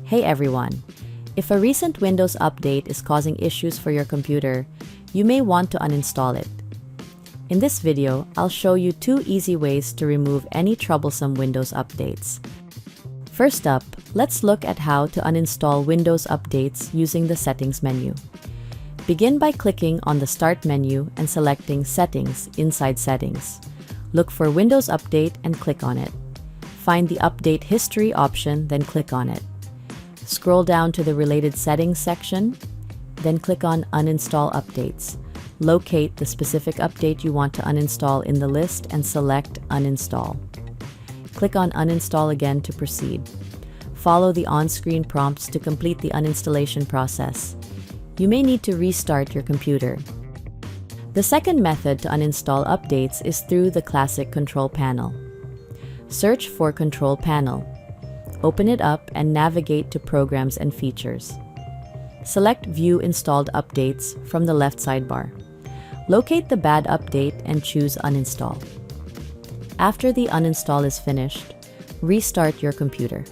Hey everyone! If a recent Windows update is causing issues for your computer, you may want to uninstall it. In this video, I'll show you 2 easy ways to remove any troublesome Windows updates. First up, let's look at how to uninstall Windows updates using the Settings menu. Begin by clicking on the Start menu and selecting Settings inside Settings. Look for Windows Update and click on it. Find the Update History option, then click on it. Scroll down to the Related Settings section, then click on Uninstall Updates. Locate the specific update you want to uninstall in the list and select Uninstall. Click on Uninstall again to proceed. Follow the on-screen prompts to complete the uninstallation process. You may need to restart your computer. The second method to uninstall updates is through the classic Control Panel. Search for Control Panel. Open it up and navigate to Programs and Features. Select View Installed Updates from the left sidebar. Locate the bad update and choose Uninstall. After the uninstall is finished, restart your computer.